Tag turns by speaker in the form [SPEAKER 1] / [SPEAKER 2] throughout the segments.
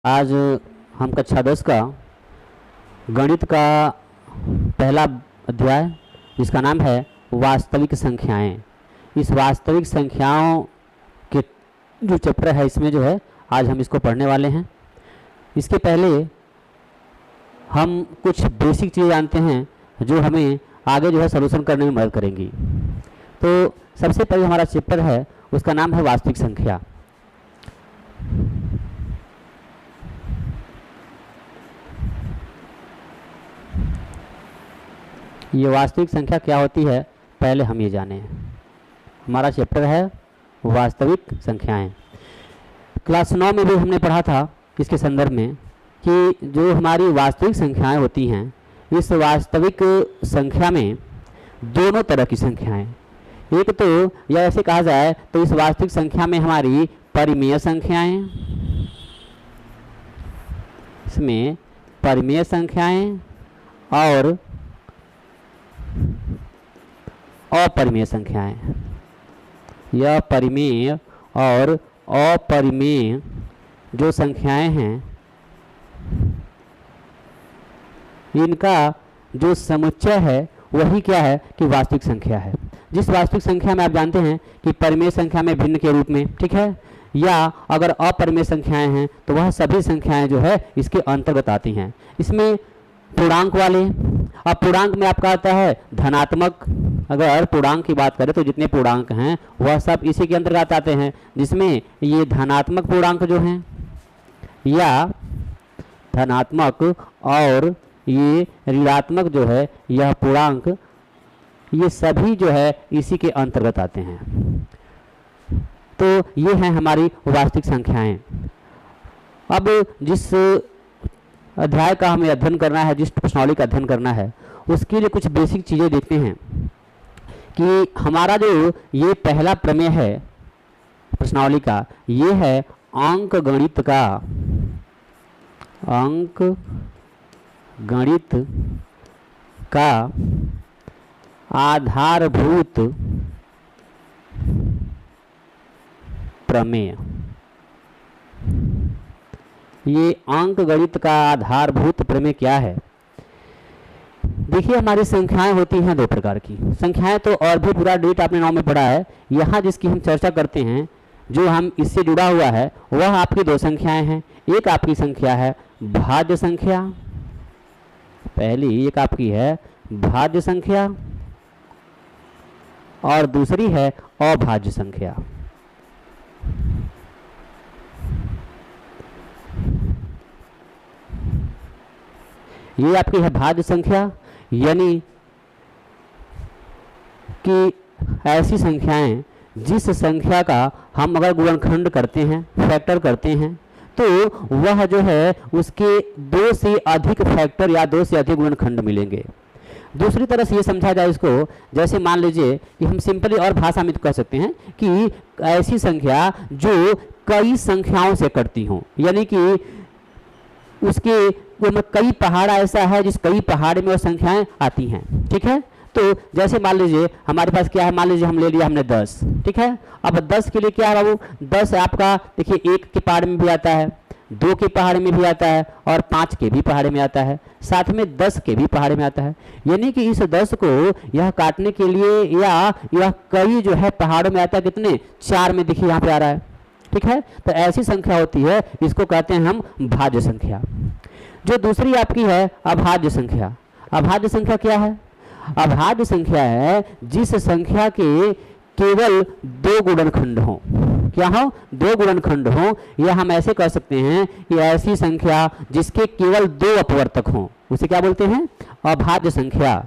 [SPEAKER 1] आज हम कक्षा 10 का गणित का पहला अध्याय जिसका नाम है वास्तविक संख्याएं। इस वास्तविक संख्याओं के जो चैप्टर है इसमें जो है आज हम इसको पढ़ने वाले हैं। इसके पहले हम कुछ बेसिक चीज़ें जानते हैं जो हमें आगे जो है सलूशन करने में मदद करेंगी। तो सबसे पहले हमारा चैप्टर है उसका नाम है वास्तविक संख्या। ये वास्तविक संख्या क्या होती है पहले हम ये जानें। हमारा चैप्टर है वास्तविक संख्याएं। क्लास 9 में भी हमने पढ़ा था इसके संदर्भ में कि जो हमारी वास्तविक संख्याएं होती हैं, इस वास्तविक संख्या में दोनों तरह की संख्याएं, एक तो या ऐसे कहा जाए तो इस वास्तविक संख्या में हमारी परिमेय संख्याएं, इसमें परिमेय संख्याएं और अपरिमेय संख्याएं। यह परिमेय और अपरिमेय जो संख्याएं हैं इनका जो समुच्चय है वही क्या है कि वास्तविक संख्या है। जिस वास्तविक संख्या में आप जानते हैं कि परिमेय संख्या में भिन्न के रूप में, ठीक है, या अगर अपरिमेय संख्याएं हैं तो वह सभी संख्याएं जो है इसके अंतर्गत आती हैं। इसमें पूर्णांक वाले, अब पूर्णांक में आपका आता है धनात्मक। अगर पूर्णांक की बात करें तो जितने पूर्णांक हैं वह सब इसी के अंतर्गत आते हैं, जिसमें ये धनात्मक पूर्णांक जो हैं या धनात्मक और ये ऋणात्मक जो है यह पूर्णांक, ये सभी जो है इसी के अंतर्गत आते हैं। तो ये हैं हमारी वास्तविक संख्याएं। अब जिस अध्याय का हमें अध्ययन करना है, जिस प्रश्नावली का अध्ययन करना है, उसके लिए कुछ बेसिक चीज़ें देखते हैं कि हमारा जो ये पहला प्रमेय है प्रश्नावली का, ये है अंक गणित का, अंक गणित का आधारभूत प्रमेय। ये अंक गणित का आधारभूत प्रमेय क्या है? देखिए, हमारी संख्याएं होती हैं दो प्रकार की। संख्याएं तो और भी पूरा डेट आपने 9 में पढ़ा है। यहाँ जिसकी हम चर्चा करते हैं, जो हम इससे जुड़ा हुआ है, वह आपकी दो संख्याएं हैं। एक आपकी संख्या है भाज्य संख्या, पहली एक आपकी है भाज्य संख्या और दूसरी है अभाज्य संख्या। ये आपकी है भाज्य संख्या, यानी कि ऐसी संख्याएं जिस संख्या का हम अगर गुणनखंड करते हैं, फैक्टर करते हैं, तो वह जो है उसके 2 से अधिक फैक्टर या 2 से अधिक गुणनखंड मिलेंगे। दूसरी तरह से ये समझा जाए इसको, जैसे मान लीजिए कि हम सिंपली और भाषा में तो कह सकते हैं कि ऐसी संख्या जो कई संख्याओं से कटती हो, यानी कि उसके कई पहाड़ ऐसा है जिस कई पहाड़ में वो संख्याएं आती हैं, ठीक है। तो जैसे मान लीजिए हमारे पास क्या है, मान लीजिए हम ले लिया हमने 10, ठीक है। अब 10 के लिए क्या है बाबू, 10 आपका देखिए 1 के पहाड़ में भी आता है, 2 के पहाड़ में भी आता है और 5 के भी पहाड़ में आता है, साथ में 10 के भी पहाड़ में आता है। यानी कि इस 10 को यह काटने के लिए या यह कई जो है पहाड़ों में आता है, कितने 4 में देखिए यहाँ पे आ रहा है, ठीक है। तो ऐसी संख्या होती है, इसको कहते हैं हम भाज्य संख्या। जो दूसरी आपकी है अभाज्य संख्या। अभाज्य संख्या क्या है? अभाज्य संख्या है जिस संख्या के केवल 2 गुणनखंड हो। क्या हो? 2 गुणनखंड हो, या हम ऐसे कह सकते हैं कि ऐसी संख्या जिसके केवल 2 अपवर्तक हों, उसे क्या बोलते हैं? अभाज्य संख्या।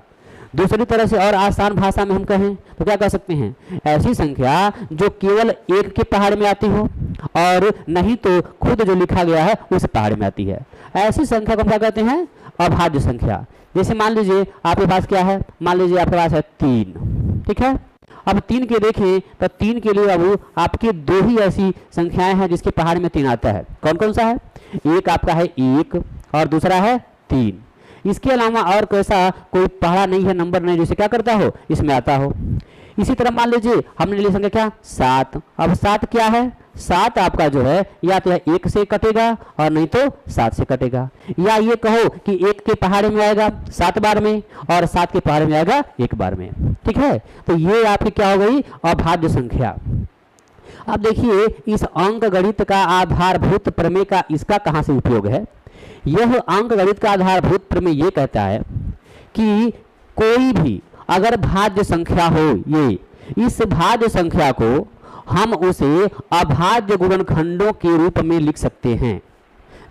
[SPEAKER 1] दूसरी तरह से और आसान भाषा में हम कहें तो क्या कह सकते हैं? ऐसी संख्या जो केवल 1 के पहाड़ में आती हो और नहीं तो खुद जो लिखा गया है उस पहाड़ में आती है, ऐसी संख्या को हम क्या कहते हैं? अभाज्य संख्या। जैसे मान लीजिए आपके पास क्या है, मान लीजिए आपके पास है 3, ठीक है। अब 3 के देखें तो 3 के लिए अब आपके 2 ही ऐसी संख्याएं हैं जिसके पहाड़ में 3 आता है। कौन कौन सा है? एक आपका है 1 और दूसरा है 3। इसके अलावा और कैसा कोई पहाड़ा नहीं है, नंबर नहीं जिसे क्या करता हो, इसमें आता हो। इसी तरह मान लीजिए हमने लिया संख्या क्या 7। अब 7 क्या है? 7 आपका जो है या तो 1 से कटेगा और नहीं तो 7 से कटेगा, या ये कहो कि 1 के पहाड़े में आएगा 7 बार में और 7 के पहाड़े में आएगा 1 बार में। ठीक है, तो ये आपकी क्या हो गई, अभाज्य संख्या। अब देखिए इस अंक गणित का आधारभूत प्रमेय का इसका कहाँ से उपयोग है। यह अंक गणित का आधारभूत प्रमेय ये कहता है कि कोई भी अगर भाज्य संख्या हो, ये इस भाज्य संख्या को हम उसे अभाज्य गुणनखंडों के रूप में लिख सकते हैं,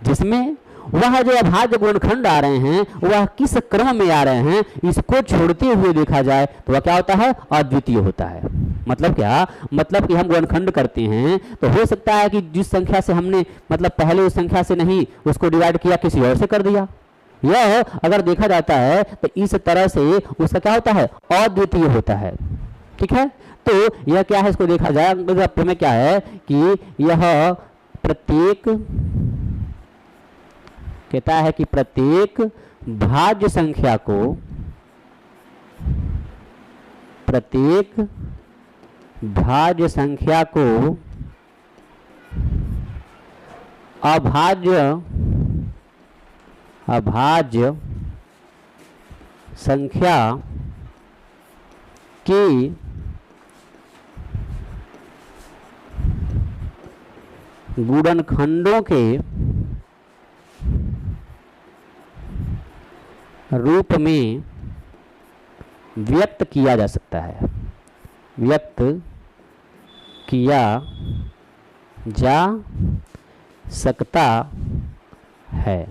[SPEAKER 1] जिसमें वह जो अभाज्य गुणनखंड आ रहे हैं वह किस क्रम में आ रहे हैं इसको छोड़ते हुए देखा जाए तो वह क्या होता है, अद्वितीय होता है। मतलब क्या, मतलब कि हम गुणनखंड करते हैं तो हो सकता है कि जिस संख्या से हमने मतलब पहले उस संख्या से नहीं उसको डिवाइड किया, किसी और से कर दिया। यह अगर देखा जाता है तो इस तरह से उसका क्या होता है, अद्वितीय होता है। ठीक है, तो यह क्या है, इसको देखा जाए में क्या है कि यह प्रत्येक कहता है कि प्रत्येक भाज्य संख्या को अभाज्य संख्या के गुणनखंडों के रूप में व्यक्त किया जा सकता है, व्यक्त किया जा सकता है।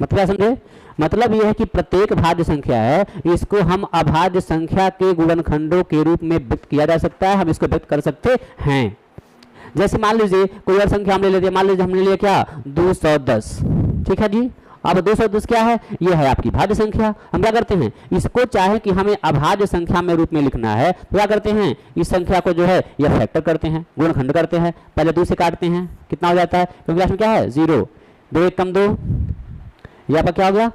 [SPEAKER 1] मतलब समझे, मतलब यह है कि प्रत्येक भाज्य संख्या है इसको हम अभाज्य संख्या के गुणनखंडों के रूप में व्यक्त किया जा सकता है, हम इसको व्यक्त कर सकते हैं। जैसे मान लीजिए कोई और संख्या हमने ले लिया, मान लीजिए हमने लिया क्या 210। ठीक है जी, अब 210 क्या है, ये है आपकी भाज्य संख्या। हम क्या करते हैं, इसको चाहे कि हमें अभाज्य संख्या में रूप में लिखना है तो क्या करते हैं, इस संख्या को जो है यह फैक्टर करते हैं, गुणनखंड करते हैं। पहले 2 से काटते हैं, कितना हो जाता है, क्योंकि इसमें क्या है 0, 2 1 कम 2, यहाँ पर क्या हो गया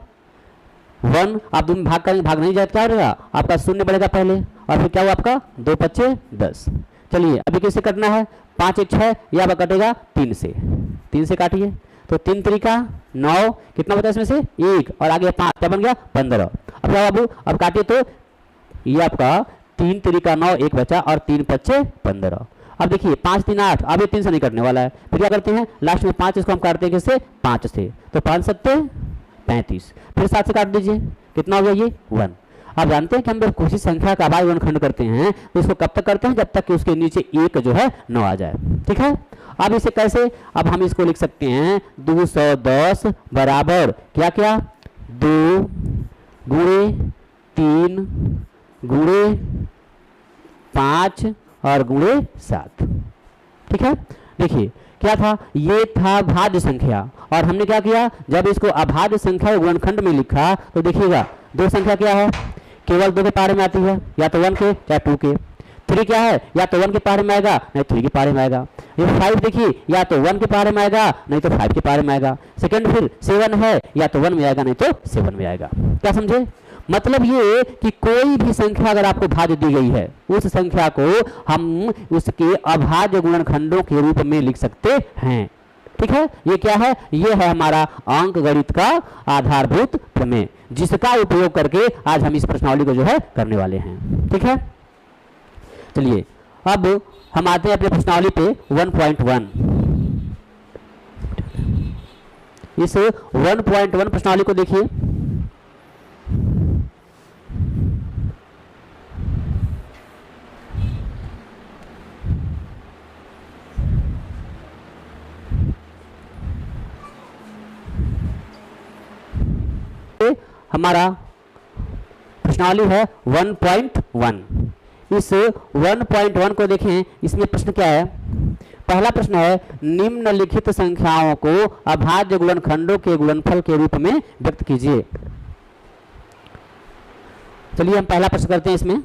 [SPEAKER 1] 1। आप 2 में भाग करेंगे, भाग नहीं जाता, क्या रहेगा आपका 0 बढ़ेगा पहले, और फिर क्या हुआ आपका 2 5 10। चलिए अभी किससे कटना है, 5 1 6, यहाँ पर कटेगा 3 से, 3 से काटिए तो 3 तरीका 9, कितना बचा इसमें से 1 और आगे 5, क्या बन गया 15। अब क्या बाबू, अब काटिए तो ये आपका 3 तरीका 9, 1 बचा और 3 5 15। अब देखिए 5 3 8, अब ये 3 से नहीं कटने वाला है, फिर क्या करते हैं लास्ट में 5, इसको हम काटते हैं किससे 5 से, तो 5 7 35, फिर 7 से काट दीजिए, कितना हो गया ये 1। आप जानते हैं कि हम जब किसी संख्या का अभाज्य गुणनखंड करते हैं तो इसको कब तक करते हैं, जब तक कि उसके नीचे 1 जो है न आ जाए। ठीक है, अब इसे कैसे, अब हम इसको लिख सकते हैं 210 बराबर क्या क्या 2 गुणे 3 गुणे 5 और गुणे 7। ठीक है, देखिए क्या था, ये था भाज्य संख्या और हमने क्या किया, जब इसको अभाज्य संख्या गुणनखंड में लिखा तो देखिएगा 2 संख्या क्या है, केवल 2 के पहाड़े में आती है, या तो 1 के या 2 के। 3 क्या है, या तो 1 के पहाड़े में आएगा नहीं 3 के पहाड़े में आएगा। ये 5 देखिए, या तो 1 के पहाड़े में आएगा नहीं तो 5 के पहाड़े में आएगा। सेकंड फिर 7 है, या तो 1 में आएगा नहीं तो 7 में आएगा। क्या समझे, मतलब ये कि कोई भी संख्या अगर आपको भाज्य दी गई है उस संख्या को हम उसके अभाज्य गुणनखंडों के रूप में लिख सकते हैं। ठीक है, ये क्या है, ये है हमारा अंक गणित का आधारभूत प्रमेय, जिसका उपयोग करके आज हम इस प्रश्नावली को जो है करने वाले हैं। ठीक है, चलिए अब हम आते हैं अपने प्रश्नावली पे 1.1। इस 1.1 प्रश्नावली को देखिए, हमारा प्रश्नावली है 1.1। इस 1.1 को देखें, इसमें प्रश्न क्या है, पहला प्रश्न है निम्नलिखित संख्याओं को अभाज्य गुणनखंडों के गुणनफल के रूप में व्यक्त कीजिए। चलिए हम पहला प्रश्न करते हैं इसमें,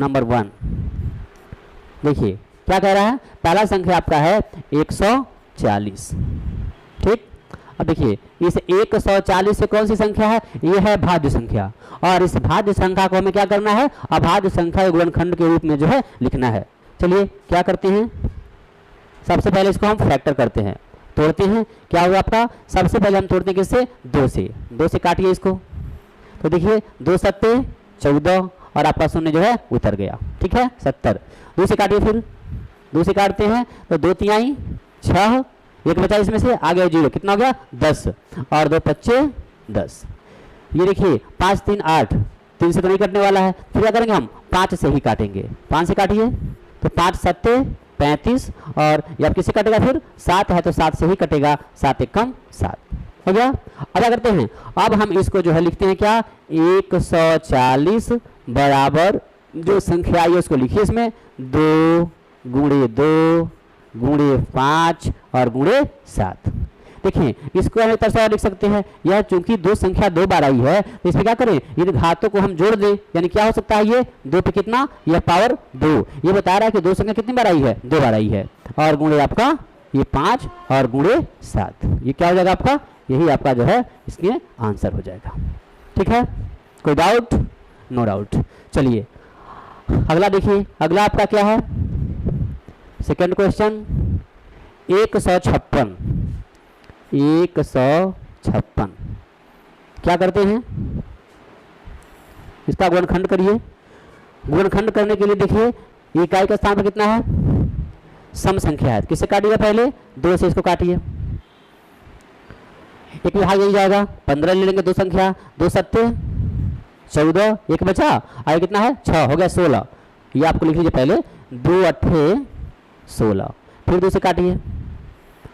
[SPEAKER 1] नंबर 1। देखिए क्या कह रहा है, पहला संख्या आपका है 140। ठीक, अब देखिए इस 140 से कौन सी संख्या है, ये है भाज्य संख्या, और इस भाज्य संख्या को हमें क्या करना है, अभाज्य संख्या के गुणनखंड के रूप में जो है लिखना है। चलिए क्या करते हैं, सबसे पहले इसको हम फैक्टर करते हैं, तोड़ते हैं। क्या हुआ आपका, सबसे पहले हम तोड़ते हैं किससे, 2 से। 2 से काटिए इसको, तो देखिए 2 सत्ते 14 और आपका शून्य जो है उतर गया, ठीक है 70। 2 से काटिए, फिर 2 से काटते हैं तो 2 तिहाई 6, एक बचा इसमें से, आ गया 0, कितना हो गया 10, और 2 पच्चे 10। ये देखिए 5 3 8, 3 से तो नहीं कटने वाला है, फिर क्या करेंगे हम 5 से ही काटेंगे। 5 से काटिए तो 5 सत्ते 35, और ये आप किससे कटेगा, फिर 7 है तो 7 से ही कटेगा, 7 एक कम 7 हो गया। अब क्या करते हैं, अब हम इसको जो है लिखते हैं क्या, 140 बराबर जो संख्या आई है उसको लिखिए इसमें 2 गुणे 2 गुणे 5 और गुणे 7। देखिए इसको हम एक तरह से लिख सकते हैं, यह चूंकि 2 संख्या 2 बार आई है तो इसमें क्या करें, इन घातों को हम जोड़ दें, यानी क्या हो सकता है, ये 2 पे कितना, यह पावर 2, ये बता रहा है कि 2 संख्या कितनी बार आई है, 2 बार आई है, और गुणे आपका ये 5 और गुणे 7, ये क्या हो जाएगा आपका, यही आपका जो है इसमें आंसर हो जाएगा। ठीक है, कोई डाउट, नो डाउट। चलिए अगला देखिए, अगला आपका क्या है, सेकंड क्वेश्चन 156। 156 क्या करते हैं, इसका गुणनखंड करिए। गुणनखंड करने के लिए देखिए इकाई का स्थान पर कितना है, सम संख्या है, किससे काटिएगा, पहले 2 से इसको काटिए, एक भाग यही जाएगा, 15 ले लेंगे 2 संख्या, 2 सत्ते 14, एक बचा, आगे कितना है 6, हो गया 16। ये आपको लिख लीजिए पहले, 2 अट्ठे 16, फिर 2 से काटिए,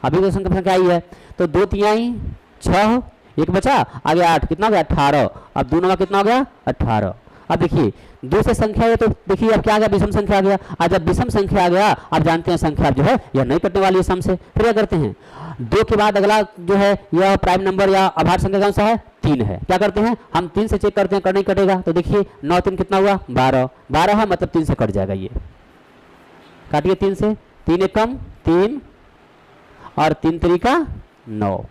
[SPEAKER 1] अभी 2 संख्या आई है तो 2 तिहाई 6, एक बचा, आगे 8, कितना हो गया 18, अब 2 नवा कितना हो गया 18। अब देखिए 2 से संख्या है तो देखिए अब क्या आ गया, विषम संख्या आ गया, आज जब विषम संख्या आ गया आप जानते हैं संख्या जो है यह नहीं कटने वाली है सम से। फिर क्या करते हैं, 2 के बाद अगला जो है यह प्राइम नंबर या अभाज्य संख्या कौन सा है, 3 है। क्या करते हैं हम 3 से चेक करते हैं, नहीं कटेगा, तो देखिए 9 3 कितना हुआ 12, 12 है मतलब 3 से कट जाएगा, ये काटिए 3 से, 3 एक कम 3 और 3 तरीका 9,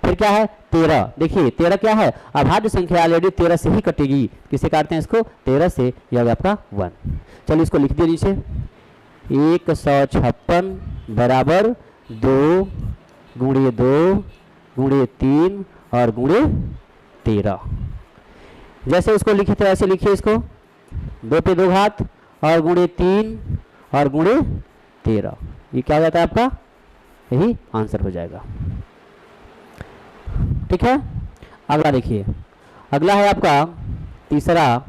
[SPEAKER 1] फिर क्या है 13, देखिए 13 क्या है, अभाज्य संख्या ऑलरेडी 13 से ही कटेगी, किससे काटते हैं इसको, 13 से, यह होगा आपका 1। चलिए इसको लिख दिए नीचे, 156 बराबर 2 गुणे 2 गुणे 3 और गुणे 13। जैसे उसको लिखे थे ऐसे लिखिए इसको, 2 पे 2 घात और गुणे 3 और गुणे 13, ये क्या हो जाता है आपका, यही आंसर हो जाएगा। ठीक है, अगला देखिए, अगला है आपका तीसरा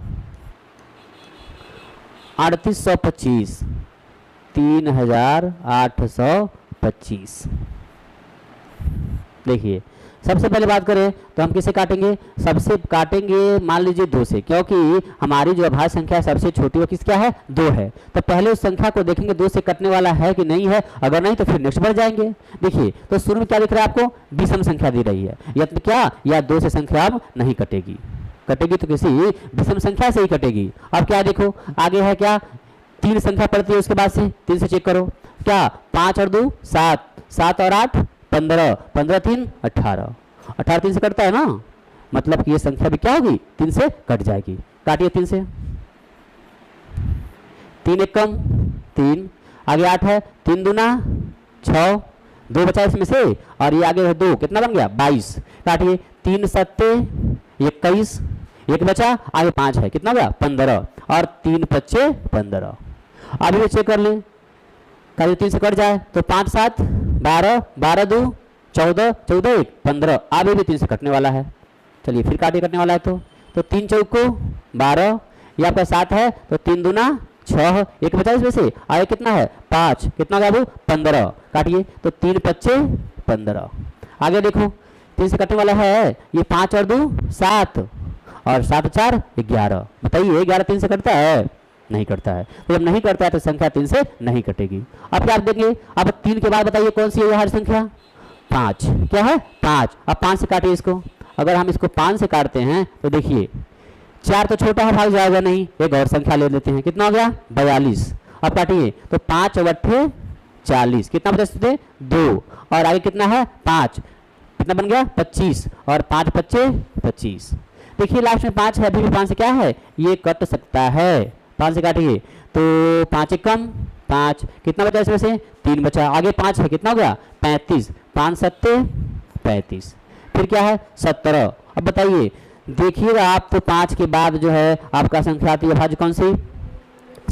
[SPEAKER 1] 3825, 3825। देखिए सबसे पहले बात करें तो हम किसे काटेंगे, सबसे काटेंगे मान लीजिए 2 से, क्योंकि हमारी जो अभाज्य संख्या है सबसे छोटी वो किस क्या है 2 है, तो पहले उस संख्या को देखेंगे 2 से कटने वाला है कि नहीं है, अगर नहीं तो फिर नेक्स्ट बढ़ जाएंगे। देखिए तो शुरू में क्या दिख रहा है आपको, विषम संख्या दी रही है, या तो क्या, या 2 से संख्या अब नहीं कटेगी, कटेगी तो किसी विषम संख्या से ही कटेगी। अब क्या देखो आगे है क्या, 3 संख्या पड़ती है उसके बाद से, 3 से चेक करो, क्या 5 और 2 7, 7 और 8 15, 15 3 18, 18 3 से कटता है ना, मतलब कि ये संख्या भी क्या होगी 3 से कट जाएगी। काटिए 3 से, 3 एक कम 3, आगे 8 है, 3 दूना 6, 2 बचा इसमें से, और ये आगे है 2, कितना बन गया 22। काटिए 3 सत्ते 21, एक बचा, आगे 5 है, कितना गया 15, और 3 पच्चे 15। अभी चेक कर लें, कभी 3 से कट जाए तो 5 7 12, 12 2 14, 14 1 15, अभी भी 3 से कटने वाला है। चलिए फिर काटिए कटने वाला है तो 3 चौको 12, ये आपका 7 है तो 3 दूना 6, एक बचा इसमें से, आगे कितना है 5, कितना गया वो 15। काटिए तो 3 पच्चे 15, आगे देखो 3 से कटने वाला है, ये 5 और 2 7, और 7 4 11। बताइए 11 3 से कटता है, नहीं करता है, तो जब नहीं करता है तो संख्या 3 से नहीं कटेगी। अब क्या आप देंगे, अब 3 के बाद बताइए कौन सी है हर संख्या 5, क्या है 5। अब 5 से काटिए इसको, अगर हम इसको 5 से काटते हैं तो देखिए 4 तो छोटा है, भाग जाएगा नहीं, एक और संख्या ले लेते हैं, कितना हो गया 42। अब काटिए तो 5 और 8 40, कितना बचा सकते 2, और आगे कितना है 5, कितना बन गया 25 और 5 पच्चे 25। देखिए लास्ट में 5 है, अभी भी 5 से क्या है ये कट सकता है, 5 से काटिए तो 5 एक कम 5, कितना बचा इसमें से 3 बचा, आगे 5 है कितना हो गया 35, 5 सत्ते 35, फिर क्या है 17। अब बताइए देखिएगा आप तो 5 के बाद जो है आपका संख्या आती है भाज्य कौन सी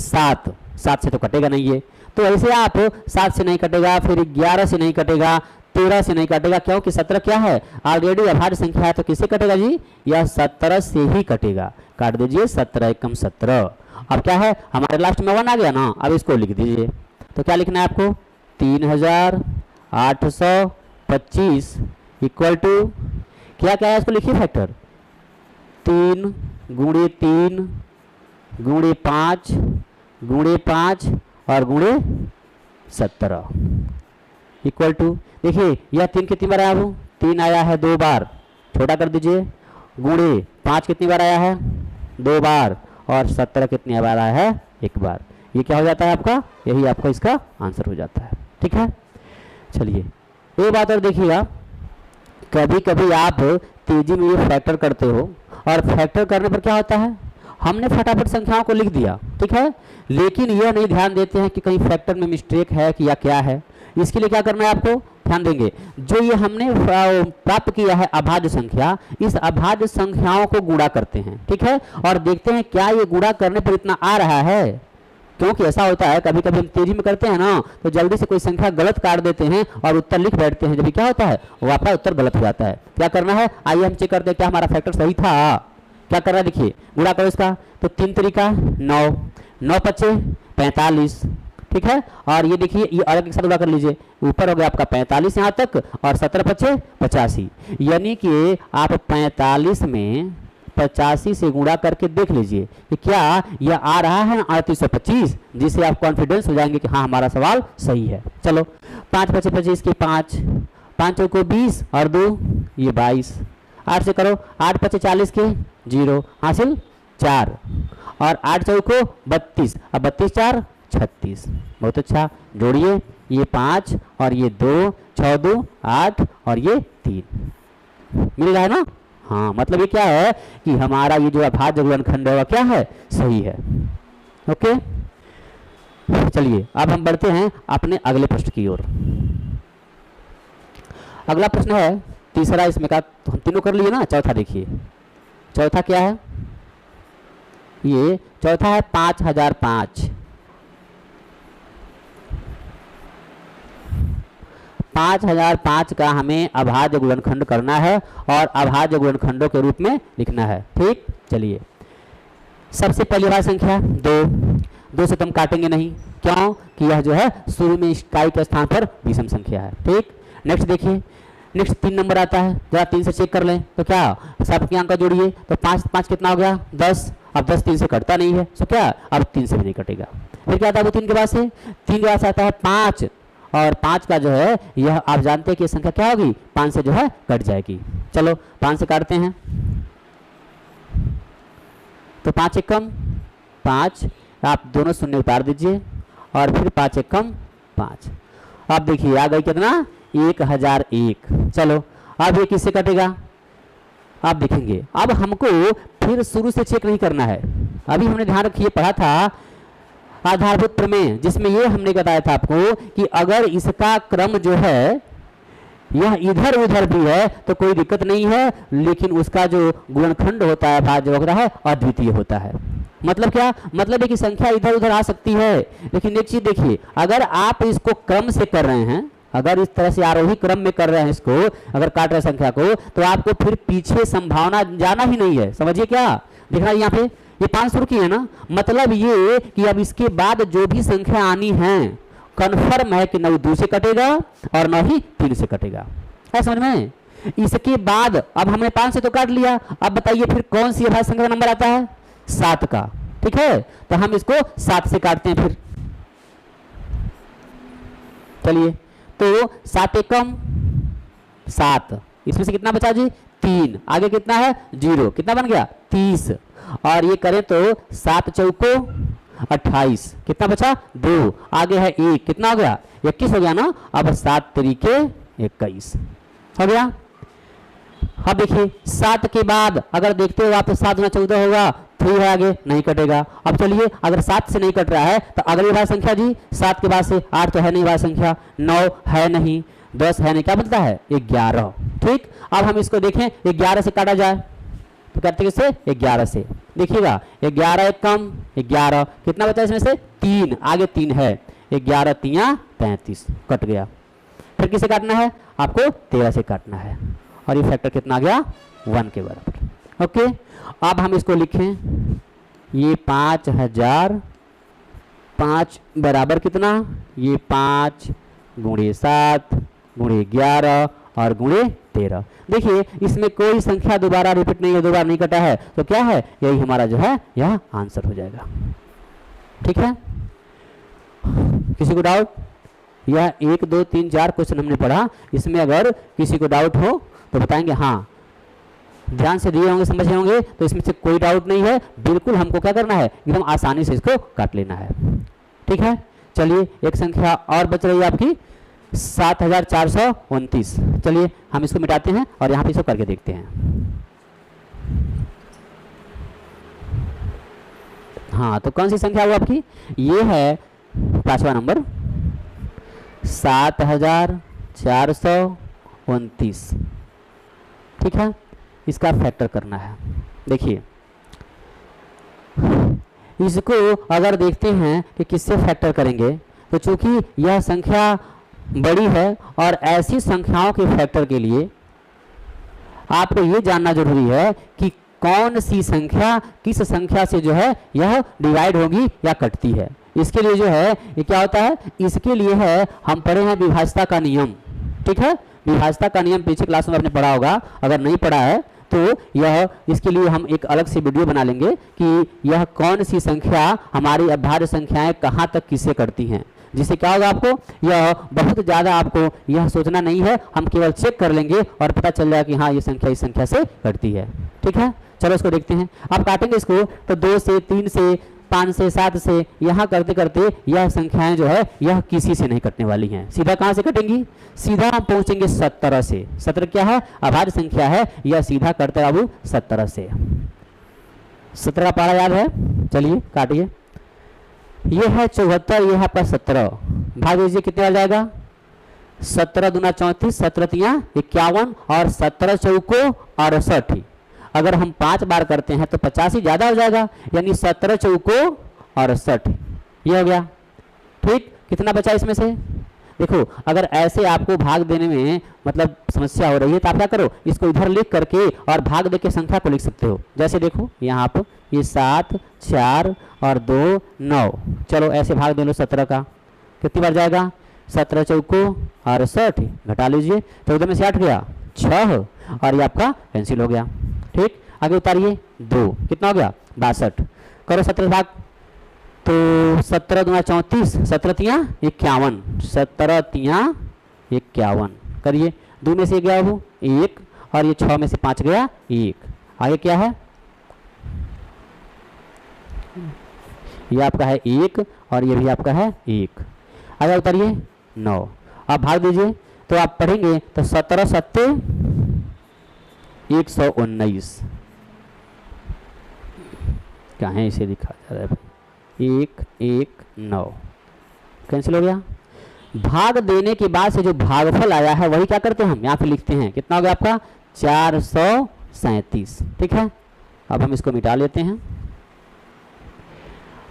[SPEAKER 1] 7, 7 से तो कटेगा नहीं ये, तो ऐसे आप 7 से नहीं कटेगा, फिर 11 से नहीं कटेगा, 13 से नहीं कटेगा, क्योंकि 17 क्या है ऑलरेडी अभाज्य संख्या है, तो किससे कटेगा जी यह 17 से ही कटेगा। काट दीजिए 17 एकम 17। अब क्या है हमारे लास्ट में 1 आ गया ना, अब इसको लिख दीजिए। तो क्या लिखना है आपको 3825 इक्वल टू क्या क्या है इसको लिखिए फैक्टर 3 गुणे 3 गुणे 5 गुणे 5 और गुणे 17 इक्वल टू, देखिए यह 3 कितनी बार आया वो 3 आया है 2 बार, छोटा कर दीजिए, गुणे 5 कितनी बार आया है 2 बार और 17 कितनी बार आया है 1 बार। ये क्या हो जाता है आपका, यही आपका इसका आंसर हो जाता है। ठीक है चलिए एक बात और देखिएगा, कभी कभी आप तेजी में ये फैक्टर करते हो और फैक्टर करने पर क्या होता है हमने फटाफट संख्याओं को लिख दिया, ठीक है, लेकिन यह नहीं ध्यान देते हैं कि कहीं फैक्टर में मिस्टेक है कि या क्या है। इसके लिए क्या करना है आपको ध्यान देंगे, जो ये हमने प्राप्त किया है अभाज्य संख्या, इस अभाज्य संख्याओं को गुणा करते हैं, ठीक है, और देखते हैं क्या ये गुणा करने पर इतना आ रहा है, क्योंकि ऐसा होता है कभी कभी हम तेजी में करते हैं ना तो जल्दी से कोई संख्या गलत काट देते हैं और उत्तर लिख बैठते हैं, जब क्या होता है वो आपका उत्तर गलत हो जाता है। क्या करना है आइए हम चेक करते हैं क्या हमारा फैक्टर सही था। क्या करना है देखिए गुणा करो इसका, तो 3 तरीका 9, 9 पच्चे 45, ठीक है, और ये देखिए ये अलग एक साथ गुणा कर लीजिए, ऊपर हो गया आपका 45 यहाँ तक और 17 पच्चे 85, यानी कि आप 45 में 85 से गुणा करके देख लीजिए कि क्या यह आ रहा है 3825, जिससे आप कॉन्फिडेंस हो जाएंगे कि हाँ हमारा सवाल सही है। चलो 5 पच्चे 25 के 5, 5 चौको 20 और 2 ये 22, 8 से करो 8 पच्चे 40 के 0 हासिल 4 और 8 चौको 32, अब 32 4 36, बहुत अच्छा, जोड़िए ये 5 और ये 2, 6 2 8 और ये 3 मिल रहा है ना। हाँ मतलब ये क्या है कि हमारा ये जो अभाज्य गुणनखंड है वह क्या है सही है। ओके चलिए अब हम बढ़ते हैं अपने अगले प्रश्न की ओर। अगला प्रश्न है तीसरा, इसमें का तो हम तीनों कर लिए ना, चौथा देखिए, चौथा क्या है, ये चौथा है 5005, 5005 का हमें अभाज्य गुणनखंड करना है और अभाज्य गुणनखंडों के रूप में लिखना है। ठीक चलिए सबसे पहली बार संख्या 2, 2 से तुम काटेंगे नहीं, क्यों कि यह जो है शुरू में इकाई के स्थान पर विषम संख्या है। ठीक नेक्स्ट देखिए, नेक्स्ट 3 नंबर आता है, जरा 3 से चेक कर लें तो क्या सबके अंक जोड़िए, तो 5 5 कितना हो गया 10, अब 10 3 से कटता नहीं है, तो क्या अब 3 से भी नहीं कटेगा। फिर क्या आता है वो 3 के बाद से, 3 के बाद से आता है 5 और 5 का जो है यह आप जानते हैं कि संख्या क्या होगी 5 से जो है कट जाएगी। चलो 5 से काटते हैं, तो 5 एक कम 5, आप दोनों शून्य उतार दीजिए और फिर 5 एक कम 5, आप देखिए आ गई कितना 1001। चलो अब ये किससे कटेगा आप देखेंगे। अब हमको फिर शुरू से चेक नहीं करना है, अभी हमने ध्यान रखिए पढ़ा था आधारभूत प्रमेय, जिसमें ये हमने बताया था आपको कि अगर इसका क्रम जो है यह इधर उधर भी है तो कोई दिक्कत नहीं है, लेकिन उसका जो गुणनखंड होता है भाज्य होता है अद्वितीय होता है। मतलब क्या मतलब है कि संख्या इधर उधर आ सकती है, लेकिन एक चीज देखिए अगर आप इसको क्रम से कर रहे हैं, अगर इस तरह से आरोही क्रम में कर रहे हैं इसको, अगर काट रहे संख्या को, तो आपको फिर पीछे संभावना जाना ही नहीं है। समझिए क्या दिख रहा है यहाँ पे, ये 500 की है ना, मतलब ये कि अब इसके बाद जो भी संख्या आनी है कन्फर्म है कि न 2 से कटेगा और न ही 3 से कटेगा, है समझ में। इसके बाद अब हमने 5 से तो काट लिया, अब बताइए फिर कौन सी अभाज्य संख्या का नंबर आता है 7 का, ठीक है, तो हम इसको 7 से काटते हैं। फिर चलिए तो 7 एकम 7, इसमें से कितना बचा जी 3, आगे कितना है 0, कितना बन गया 30, और ये करें तो 7 चौको 28, कितना बचा 2, आगे है 1, कितना हो गया 21 हो गया ना। अब 7 तरीके 21 हो गया। अब देखिए 7 के बाद अगर देखते हो आप तो 7 गुना 14 होगा, 3 है आगे, नहीं कटेगा। अब चलिए अगर 7 से नहीं कट रहा है तो अगली भाज्य संख्या जी 7 के बाद से 8 तो है नहीं भाज्य संख्या, 9 है नहीं, 10 है नहीं, क्या बनता है 11। ठीक, अब हम इसको देखें 11 से काटा जाए तो करते किससे 11 से, देखिएगा 11 एक कम 11, कितना बचा इसमें से 3, आगे 3 है, 11 3 35 कट गया। फिर किसे काटना है आपको 13 से काटना है और ये फैक्टर कितना आ गया 1 के बराबर। ओके, अब हम इसको लिखें, ये 5000 5 बराबर कितना, ये 5 गुणे 7 गुणे 11 और गुणे 13। देखिए इसमें कोई संख्या दोबारा रिपीट नहीं है, दोबारा नहीं कटा है, तो क्या है यही हमारा जो है यह आंसर हो जाएगा। ठीक है, किसी को डाउट? यह 1 2 3 4 क्वेश्चन हमने पढ़ा, इसमें अगर किसी को डाउट हो तो बताएंगे, हाँ ध्यान से दिए होंगे, समझे होंगे, तो इसमें से कोई डाउट नहीं है, बिल्कुल हमको क्या करना है एकदम आसानी से इसको काट लेना है। ठीक है, चलिए एक संख्या और बच रही है आपकी 7429। चलिए हम इसको मिटाते हैं और यहाँ पे इसको करके देखते हैं। हाँ, तो कौन सी संख्या हुआ आपकी, ये है 5वां नंबर 7429। ठीक है, इसका फैक्टर करना है। देखिए इसको अगर देखते हैं कि किससे फैक्टर करेंगे, तो चूंकि यह संख्या बड़ी है और ऐसी संख्याओं के फैक्टर के लिए आपको ये जानना जरूरी है कि कौन सी संख्या किस संख्या से जो है यह डिवाइड होगी या कटती है। इसके लिए जो है ये क्या होता है, इसके लिए है हम पढ़े हैं विभाज्यता का नियम। ठीक है, विभाज्यता का नियम पीछे क्लास में आपने पढ़ा होगा, अगर नहीं पढ़ा है तो यह इसके लिए हम एक अलग से वीडियो बना लेंगे कि यह कौन सी संख्या हमारी अभाज्य संख्याएं कहाँ तक किससे करती हैं, जिससे क्या होगा आपको यह बहुत ज़्यादा आपको यह सोचना नहीं है, हम केवल चेक कर लेंगे और पता चल जाएगा कि हाँ ये संख्या इस संख्या से करती है। ठीक है, चलो इसको देखते हैं। आप काटेंगे इसको तो 2 से 3 से 5 से 7 से यहाँ करते करते यह संख्याएं जो है यह किसी से नहीं कटने वाली हैं। सीधा कहाँ से कटेंगी, सीधा हम पहुंचेंगे 17 से। 17 क्या है, अभाज्य संख्या है, यह सीधा करते बाबू 17 से। 17 का पहाड़ा याद है, चलिए काटिए। ये है 74, ये है आपका 17, भाग दीजिए कितने आ जाएगा 17 दूना 34, 17 तिया 51 और 17 चौको 68। अगर हम 5 बार करते हैं तो 50 ही ज्यादा हो जाएगा, यानी 17 चौको 68 ये हो गया। ठीक, कितना बचा इसमें से, देखो अगर ऐसे आपको भाग देने में मतलब समस्या हो रही है तो आप क्या करो, इसको इधर लिख करके और भाग दे के संख्या को लिख सकते हो। जैसे देखो यहाँ आप ये 7 4 और 2 9, चलो ऐसे भाग दे लो 17 का, कितनी बार जाएगा 17 चौको 68, घटा लीजिए 14 में से 8 गया 6 और ये आपका कैंसिल हो गया। ठीक, आगे उतारिए 2, कितना हो गया 62, करो 17 भाग, तो 17 दूना 34, 17 तिया 51, 17 तिया 51 करिए, 2 में से गया वो 1 और ये 6 में से 5 गया 1, आगे क्या है ये आपका है 1 और ये भी आपका है 1, आगे उतारिए 9। आप भाग दीजिए तो आप पढ़ेंगे तो 17 सत्ते 119, क्या है इसे लिखा जा रहा है 1 1 9, कैंसिल हो गया। भाग देने के बाद से जो भागफल आया है वही क्या करते हैं हम यहाँ पे लिखते हैं, कितना हो गया आपका 437। ठीक है, अब हम इसको मिटा लेते हैं।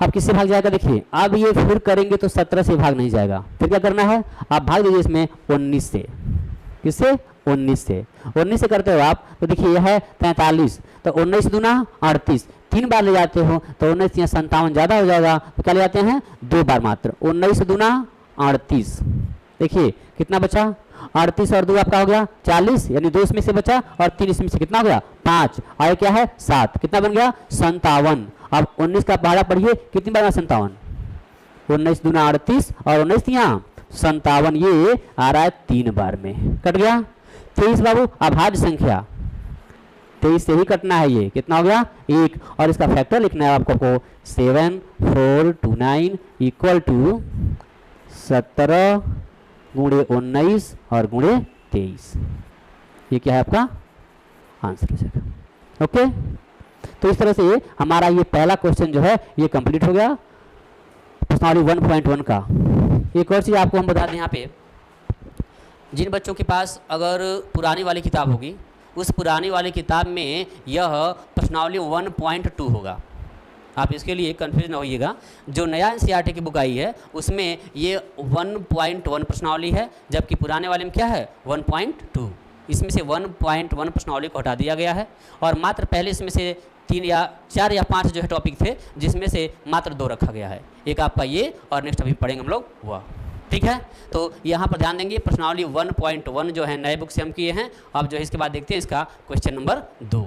[SPEAKER 1] अब किससे भाग जाएगा, देखिए अब ये फिर करेंगे तो 17 से भाग नहीं जाएगा, फिर क्या करना है आप भाग दीजिए इसमें 19 से, किससे 19 से, 19 से करते हो आप तो देखिए यह है 43, तो 19 दूना 38, 3 बार ले जाते हो तो 19 या 57 ज़्यादा हो जाएगा, तो क्या ले जाते हैं 2 बार मात्र, 19 दूना 38, देखिए कितना बचा 38 और 2 आपका हो गया 40, यानी 2 इसमें से बचा और 3 इसमें से कितना हो गया 5, आगे क्या है 7, कितना बन गया 57। अब 19 का पहाड़ा पढ़िए कितनी बार 57, 19 दूना 38 और 19 यहाँ 57, ये आ रहा है 3 बार में, कट गया। 23 बाबू अभाज्य संख्या, 23 से ही कटना है, ये कितना हो गया 1 और इसका फैक्टर लिखना है आपको 7429 इक्वल टू 17 गुणे 19 और गुणे 23, ये क्या है आपका आंसर हो जाएगा। ओके, तो इस तरह से हमारा ये पहला क्वेश्चन जो है ये कंप्लीट हो गया प्रश्नावली 1.1 का। एक और चीज़ आपको हम बता दें, यहाँ पे जिन बच्चों के पास अगर पुरानी वाली किताब होगी, उस पुरानी वाली किताब में यह प्रश्नावली 1.2 होगा। आप इसके लिए कंफ्यूज ना होइएगा। जो नया एनसीईआरटी की बुक आई है उसमें ये 1.1 प्रश्नावली है, जबकि पुराने वाले में क्या है 1.2। इसमें से 1.1 प्रश्नावली को हटा दिया गया है और मात्र पहले इसमें से 3 या 4 या 5 जो है टॉपिक थे, जिसमें से मात्र 2 रखा गया है। एक आपका ये और नेक्स्ट अभी पढ़ेंगे हम लोग हुआ। ठीक है, तो यहाँ पर ध्यान देंगे प्रश्नावली 1.1 जो है नए बुक से हम किए हैं। अब जो है इसके बाद देखते हैं इसका क्वेश्चन नंबर 2।